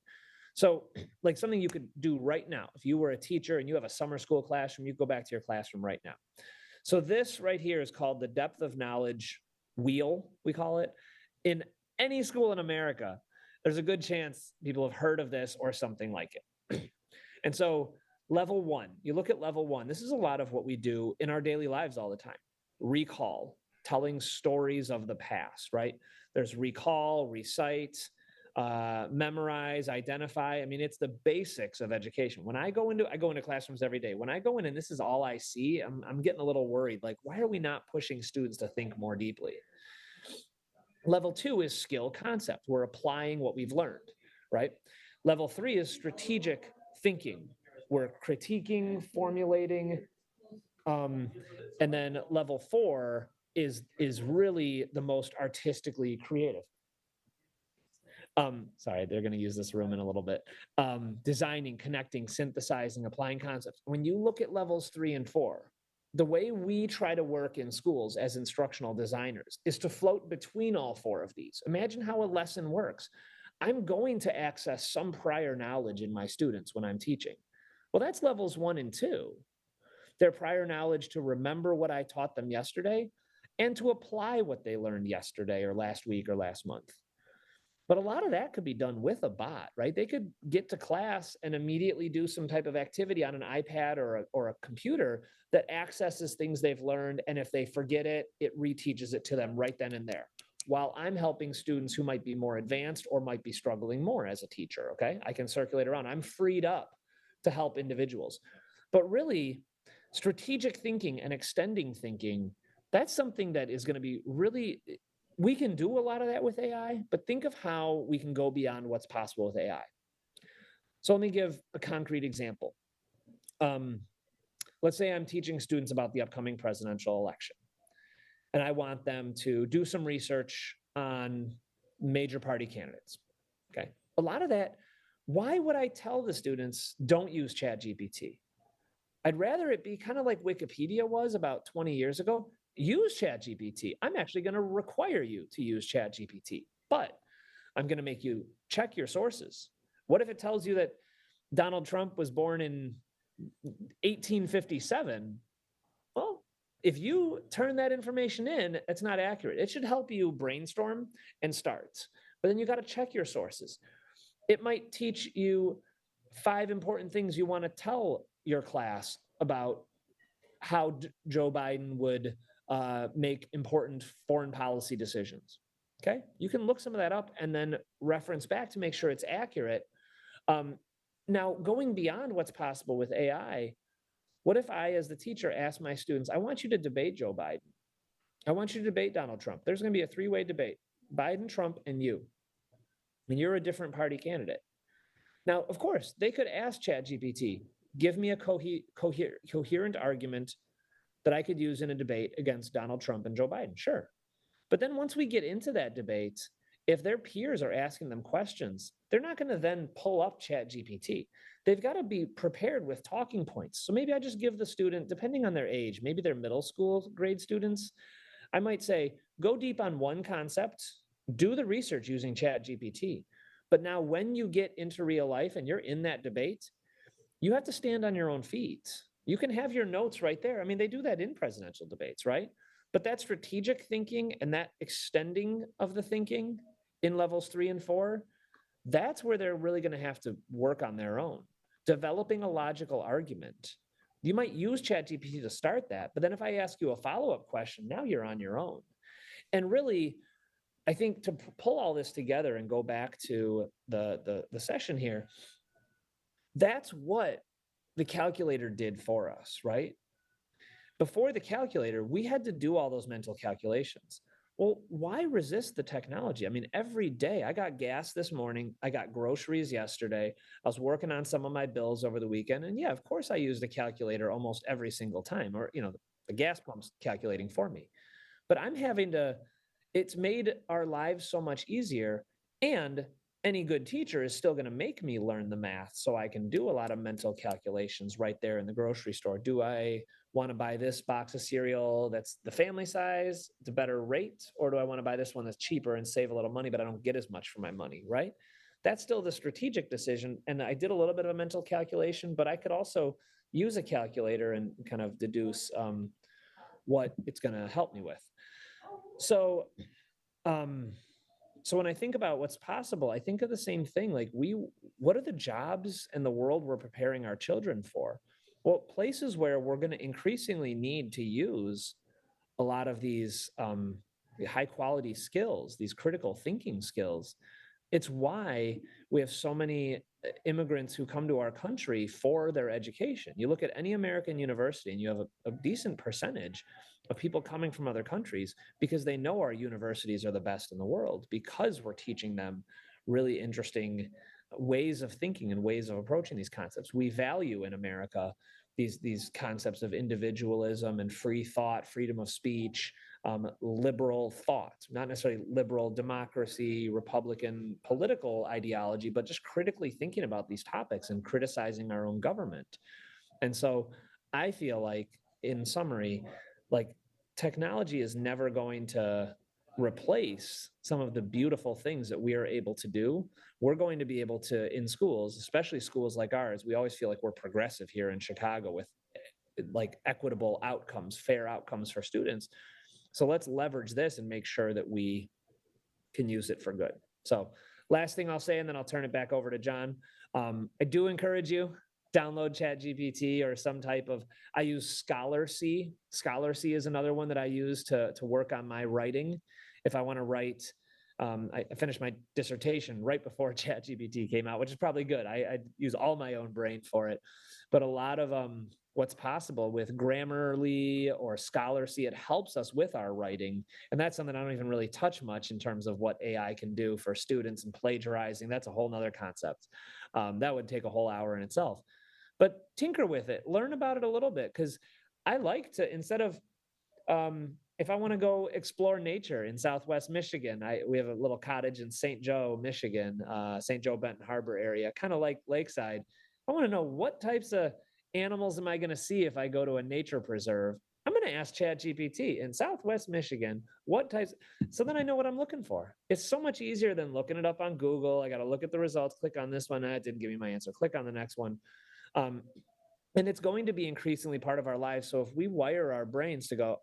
[SPEAKER 3] So like something you could do right now, if you were a teacher and you have a summer school classroom, you go back to your classroom right now. So this right here is called the depth of knowledge wheel, we call it. In any school in America, there's a good chance people have heard of this or something like it. And so level one, you look at level one, this is a lot of what we do in our daily lives all the time. Recall, telling stories of the past, right? There's recall, recite, memorize, identify. I mean, it's the basics of education. When I go into classrooms every day. When I go in and this is all I see, I'm getting a little worried. Like, why are we not pushing students to think more deeply? Level two is skill concept. We're applying what we've learned, right? Level three is strategic thinking. We're critiquing, formulating, and then level four is really the most artistically creative. Sorry, they're going to use this room in a little bit. Designing, connecting, synthesizing, applying concepts. When you look at levels 3 and 4, the way we try to work in schools as instructional designers is to float between all 4 of these. Imagine how a lesson works. I'm going to access some prior knowledge in my students when I'm teaching. Well, that's levels 1 and 2. Their prior knowledge to remember what I taught them yesterday and to apply what they learned yesterday or last week or last month. But a lot of that could be done with a bot, right? They could get to class and immediately do some type of activity on an iPad or a computer that accesses things they've learned. And if they forget it, it reteaches it to them right then and there. While I'm helping students who might be more advanced or might be struggling more as a teacher, okay? I can circulate around. I'm freed up to help individuals. But really, strategic thinking and extending thinking, that's something that is going to be really... We can do a lot of that with AI, but think of how we can go beyond what's possible with AI. So let me give a concrete example. Let's say I'm teaching students about the upcoming presidential election, and I want them to do some research on major party candidates. Okay. A lot of that, why would I tell the students don't use ChatGPT? I'd rather it be kind of like Wikipedia was about 20 years ago. Use ChatGPT. I'm actually going to require you to use ChatGPT, but I'm going to make you check your sources. What if it tells you that Donald Trump was born in 1857? Well, if you turn that information in, it's not accurate. It should help you brainstorm and start, but then you got to check your sources. It might teach you 5 important things you want to tell your class about how Joe Biden would make important foreign policy decisions. Okay, you can look some of that up and then reference back to make sure it's accurate. Now, going beyond what's possible with AI, what if I, as the teacher, ask my students, I want you to debate Joe Biden. I want you to debate Donald Trump. There's going to be a 3-way debate, Biden, Trump, and you. And you're a different party candidate. Now, of course, they could ask ChatGPT, give me a coherent argument that I could use in a debate against Donald Trump and Joe Biden. Sure. But then once we get into that debate, if their peers are asking them questions, they're not going to then pull up ChatGPT. They've got to be prepared with talking points. So maybe I just give the student, depending on their age, maybe they're middle school grade students, I might say, go deep on one concept, do the research using ChatGPT. But now when you get into real life and you're in that debate, you have to stand on your own feet. You can have your notes right there. I mean, they do that in presidential debates, right? But that strategic thinking and that extending of the thinking in levels 3 and 4, that's where they're really going to have to work on their own. Developing a logical argument. You might use ChatGPT to start that, but then if I ask you a follow-up question, now you're on your own. And really, I think to pull all this together and go back to the session here, that's what the calculator did for us, right? Before the calculator, we had to do all those mental calculations. Well, why resist the technology? I mean, every day I got gas this morning. I got groceries yesterday. I was working on some of my bills over the weekend. And yeah, of course I use the calculator almost every single time, or, the gas pump's calculating for me. But it's made our lives so much easier. And any good teacher is still going to make me learn the math so I can do a lot of mental calculations right there in the grocery store. Do I want to buy this box of cereal that's the family size, it's a better rate, or do I want to buy this one that's cheaper and save a little money, but I don't get as much for my money, right? That's still the strategic decision. And I did a little bit of a mental calculation, but I could also use a calculator and kind of deduce what it's going to help me with. So, so when I think about what's possible, I think of the same thing. Like what are the jobs and the world we're preparing our children for? Well, places where we're going to increasingly need to use a lot of these high quality skills, these critical thinking skills. It's why we have so many immigrants who come to our country for their education. You look at any American university and you have a decent percentage of people coming from other countries because they know our universities are the best in the world, because we're teaching them really interesting ways of thinking and ways of approaching these concepts. We value in America these concepts of individualism and free thought, freedom of speech, liberal thought, not necessarily liberal democracy, Republican political ideology, but just critically thinking about these topics and criticizing our own government. And so I feel like, in summary, like technology is never going to replace some of the beautiful things that we are able to do. We're going to be able to, in schools, especially schools like ours, we always feel like we're progressive here in Chicago with like equitable outcomes, fair outcomes for students. So let's leverage this and make sure that we can use it for good. So last thing I'll say, and then I'll turn it back over to John. I do encourage you, download ChatGPT or some type of, I use ScholarC. ScholarC is another one that I use to work on my writing. If I want to write, I finished my dissertation right before ChatGPT came out, which is probably good. I use all my own brain for it. But a lot of what's possible with Grammarly or ScholarC, it helps us with our writing. And that's something I don't even really touch much in terms of what AI can do for students and plagiarizing. That's a whole nother concept. That would take a whole hour in itself. But tinker with it, learn about it a little bit, because I like to, instead of, if I want to go explore nature in Southwest Michigan, we have a little cottage in St. Joe, Michigan, St. Joe Benton Harbor area, kind of like Lakeside. I want to know what types of animals am I going to see if I go to a nature preserve. I'm going to ask ChatGPT in Southwest Michigan, what types, so then I know what I'm looking for. It's so much easier than looking it up on Google. I got to look at the results, click on this one. That didn't give me my answer. Click on the next one. And it's going to be increasingly part of our lives. So if we wire our brains to go,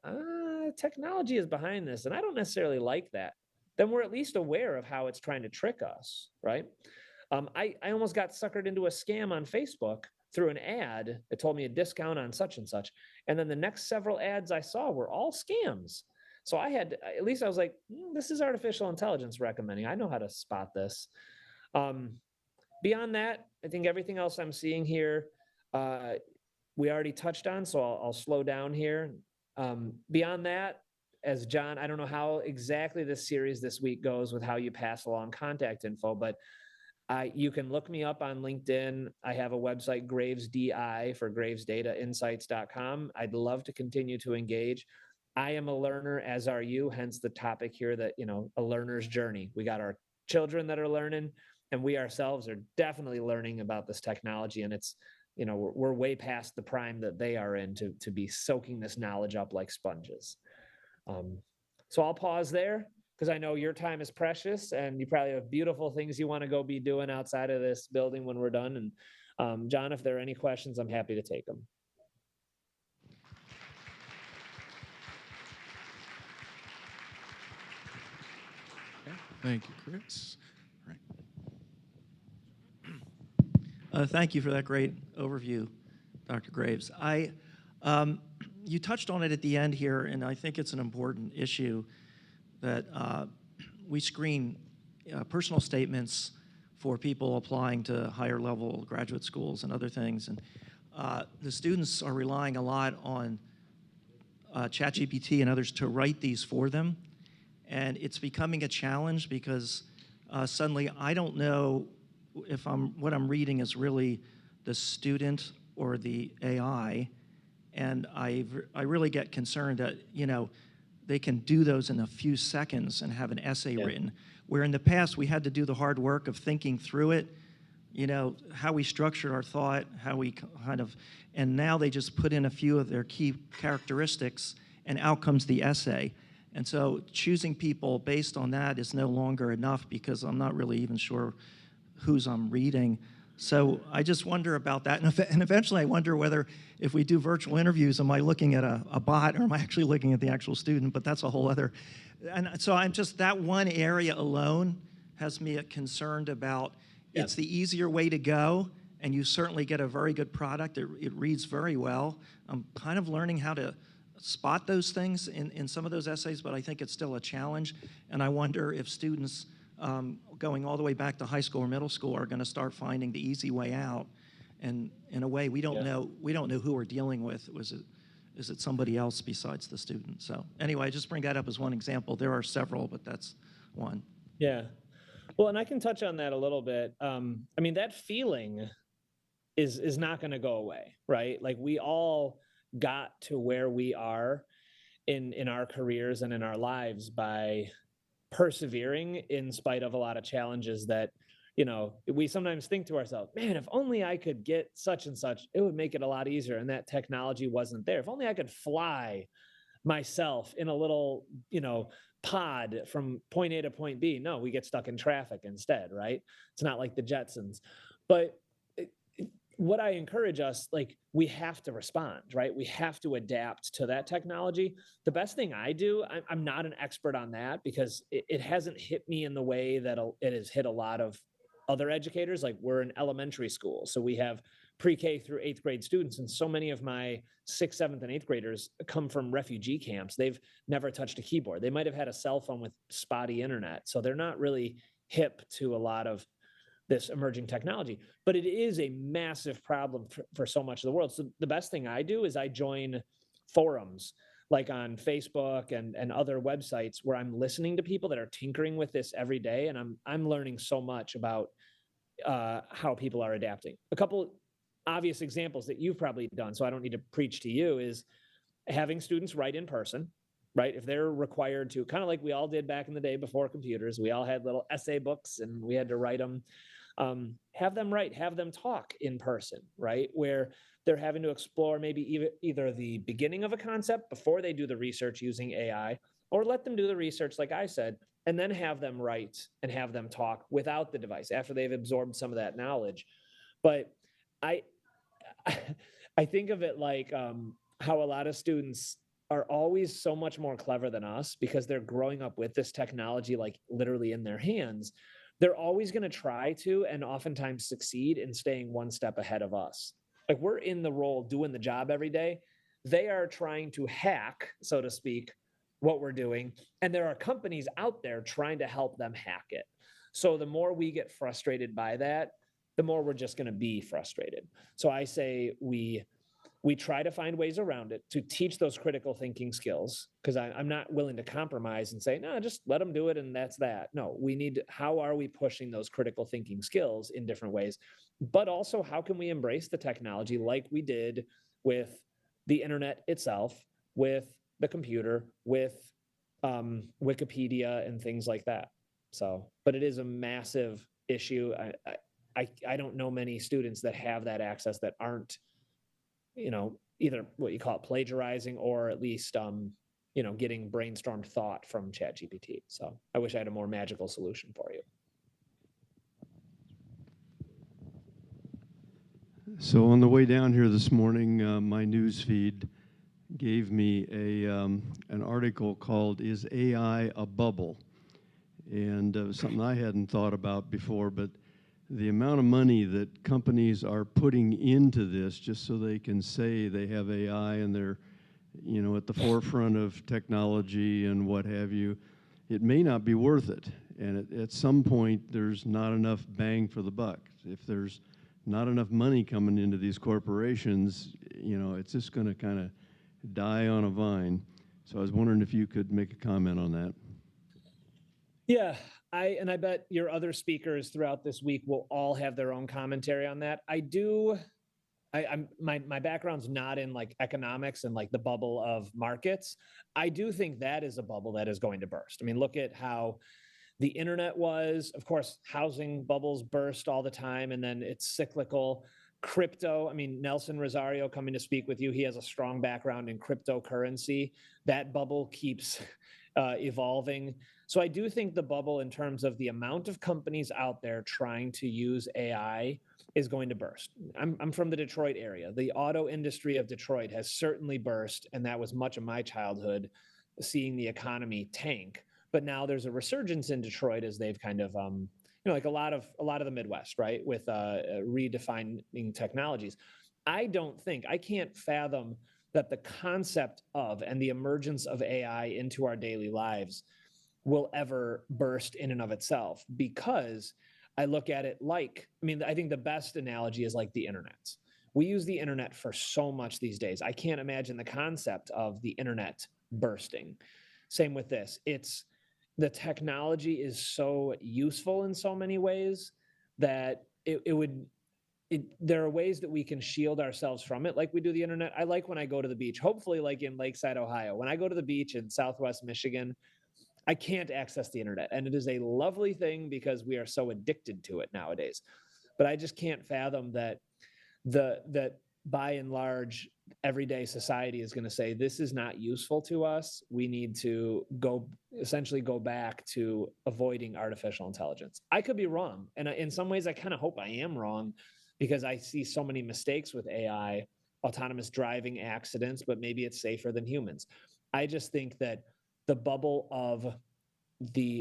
[SPEAKER 3] technology is behind this, and I don't necessarily like that, then we're at least aware of how it's trying to trick us, right? I almost got suckered into a scam on Facebook through an ad that told me a discount on such and such. And then the next several ads I saw were all scams. So I had, at least I was like, this is artificial intelligence recommending. I know how to spot this. Beyond that, I think everything else I'm seeing here, we already touched on, so I'll slow down here. Beyond that, as John, I don't know how exactly this series this week goes with how you pass along contact info, but you can look me up on LinkedIn. I have a website, Graves DI, for gravesdatainsights.com. I'd love to continue to engage. I am a learner, as are you, hence the topic here that, a learner's journey. We got our children that are learning, and we ourselves are definitely learning about this technology, and it's, we're way past the prime that they are in to be soaking this knowledge up like sponges. So I'll pause there, because I know your time is precious and you probably have beautiful things you want to go be doing outside of this building when we're done. And John, if there are any questions, I'm happy to take them.
[SPEAKER 2] Okay. Thank you, Chris.
[SPEAKER 4] Thank you for that great overview, Dr. Graves. You touched on it at the end here, and I think it's an important issue that we screen personal statements for people applying to higher level graduate schools and other things. And the students are relying a lot on ChatGPT and others to write these for them. And it's becoming a challenge because suddenly I don't know if what I'm reading is really the student or the AI. And I really get concerned that, they can do those in a few seconds and have an essay written, where in the past we had to do the hard work of thinking through it, how we structured our thought, how we and now they just put in a few of their key characteristics and out comes the essay. And so choosing people based on that is no longer enough, because I'm not really even sure whose I'm reading. So I just wonder about that. And eventually I wonder whether if we do virtual interviews, am I looking at a bot or am I actually looking at the actual student? But that's a whole other. And so I'm just, that one area alone has me concerned about, it's the easier way to go, and you certainly get a very good product. It reads very well. I'm kind of learning how to spot those things in some of those essays, but I think it's still a challenge. And I wonder if students going all the way back to high school or middle school are going to start finding the easy way out. And in a way, we don't know who we're dealing with. Is it somebody else besides the student? So anyway, I just bring that up as one example. There are several, but that's one.
[SPEAKER 1] Yeah. Well, and I can touch on that a little bit. I mean, that feeling is not going to go away, right? Like, we all got to where we are in our careers and in our lives by persevering in spite of a lot of challenges that, you know, we sometimes think to ourselves, man, if only I could get such and such, it would make it a lot easier. And that technology wasn't there. If only I could fly myself in a little, you know, pod from point A to point B. No, we get stuck in traffic instead, right? It's not like the Jetsons. But what I encourage us, like, we have to respond, right? We have to adapt to that technology. The best thing I do, I'm not an expert on that because it hasn't hit me in the way that it has hit a lot of other educators. Like, we're in elementary school, so we have pre-K through 8th grade students, and so many of my 6th, 7th, and 8th graders come from refugee camps. They've never touched a keyboard. They might have had a cell phone with spotty internet, so they're not really hip to a lot of this emerging technology, but it is a massive problem for so much of the world. So the best thing I do is I join forums like on Facebook and other websites where I'm listening to people that are tinkering with this every day. And I'm learning so much about how people are adapting. A couple obvious examples that you've probably done, so I don't need to preach to you, is having students write in person, right? If they're required to, kind of like we all did back in the day before computers, we all had little essay books and we had to write them. Have them write, have them talk in person, right? Where they're having to explore maybe either the beginning of a concept before they do the research using AI, or let them do the research, like I said, and then have them write and have them talk without the device after they've absorbed some of that knowledge. But I think of it like how a lot of students are always so much more clever than us because they're growing up with this technology like literally in their hands. They're always going to try to, and oftentimes succeed in staying one step ahead of us. Like, we're in the role doing the job every day. They are trying to hack, so to speak, what we're doing. And there are companies out there trying to help them hack it. So the more we get frustrated by that, the more we're just going to be frustrated. So I say we try to find ways around it to teach those critical thinking skills, because I'm not willing to compromise and say, no, just let them do it and that's that. No, we need, how are we pushing those critical thinking skills in different ways? But also, how can we embrace the technology like we did with the internet itself, with the computer, with Wikipedia and things like that. So, but it is a massive issue. I don't know many students that have that access that aren't, you know, either what you call it plagiarizing or at least, you know, getting brainstormed thought from ChatGPT. So I wish I had a more magical solution for you.
[SPEAKER 5] So on the way down here this morning, my news feed gave me an article called "Is AI a Bubble?" And it was something I hadn't thought about before, but the amount of money that companies are putting into this just so they can say they have AI and they're, you know, at the forefront of technology and what have you, it may not be worth it. And at some point, there's not enough bang for the buck. If there's not enough money coming into these corporations, you know, it's just going to kind of die on a vine. So I was wondering if you could make a comment on that.
[SPEAKER 1] Yeah, I bet your other speakers throughout this week will all have their own commentary on that. My background's not in like economics and like the bubble of markets. I do think that is a bubble that is going to burst. I mean, look at how the internet was. Of course, housing bubbles burst all the time, and then it's cyclical. Crypto, I mean, Nelson Rosario coming to speak with you, he has a strong background in cryptocurrency. That bubble keeps
[SPEAKER 3] evolving. So I do think the bubble in terms of the amount of companies out there trying to use AI is going to burst. I'm from the Detroit area. The auto industry of Detroit has certainly burst, and that was much of my childhood, seeing the economy tank. But now there's a resurgence in Detroit as they've kind of, like a lot of the Midwest, right, with redefining technologies. I can't fathom that the concept of and the emergence of AI into our daily lives will ever burst in and of itself, because I look at it like, I think the best analogy is like the internet. We use the internet for so much these days. I can't imagine the concept of the internet bursting. Same with this. The technology is so useful in so many ways that there are ways that we can shield ourselves from it, like we do the internet. I like when I go to the beach, hopefully like in Lakeside, Ohio. When I go to the beach in Southwest Michigan, I can't access the internet. And it is a lovely thing because we are so addicted to it nowadays. But I just can't fathom that that by and large, everyday society is going to say, this is not useful to us. We need to essentially go back to avoiding artificial intelligence. I could be wrong. And in some ways, I kind of hope I am wrong, because I see so many mistakes with AI, autonomous driving accidents, but maybe it's safer than humans. I just think that the bubble of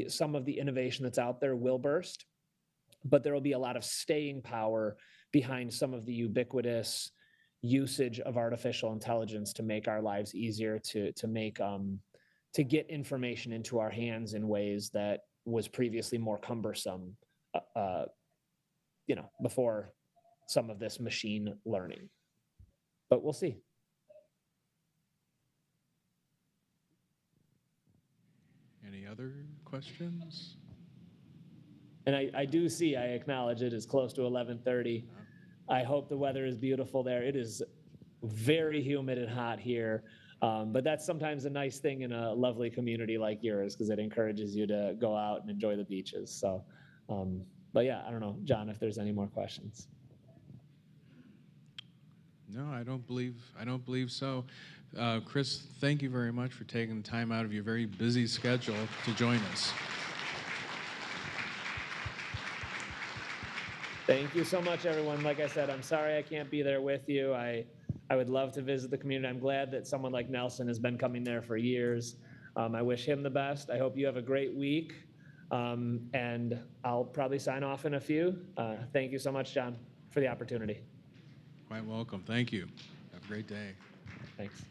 [SPEAKER 3] some of the innovation that's out there will burst, but there will be a lot of staying power behind some of the ubiquitous usage of artificial intelligence to make our lives easier, to get information into our hands in ways that was previously more cumbersome, before some of this machine learning. But we'll see.
[SPEAKER 2] Any other questions?
[SPEAKER 3] And I do see, I acknowledge it is close to 11:30. I hope the weather is beautiful there. It is very humid and hot here. But that's sometimes a nice thing in a lovely community like yours, because it encourages you to go out and enjoy the beaches. So, but yeah, I don't know, John, if there's any more questions.
[SPEAKER 2] No, I don't believe so. Chris, thank you very much for taking the time out of your very busy schedule to join us.
[SPEAKER 3] Thank you so much, everyone. Like I said, I'm sorry I can't be there with you. I would love to visit the community. I'm glad that someone like Nelson has been coming there for years. I wish him the best. I hope you have a great week. And I'll probably sign off in a few. Thank you so much, John, for the opportunity.
[SPEAKER 2] Quite welcome. Thank you. Have a great day.
[SPEAKER 3] Thanks.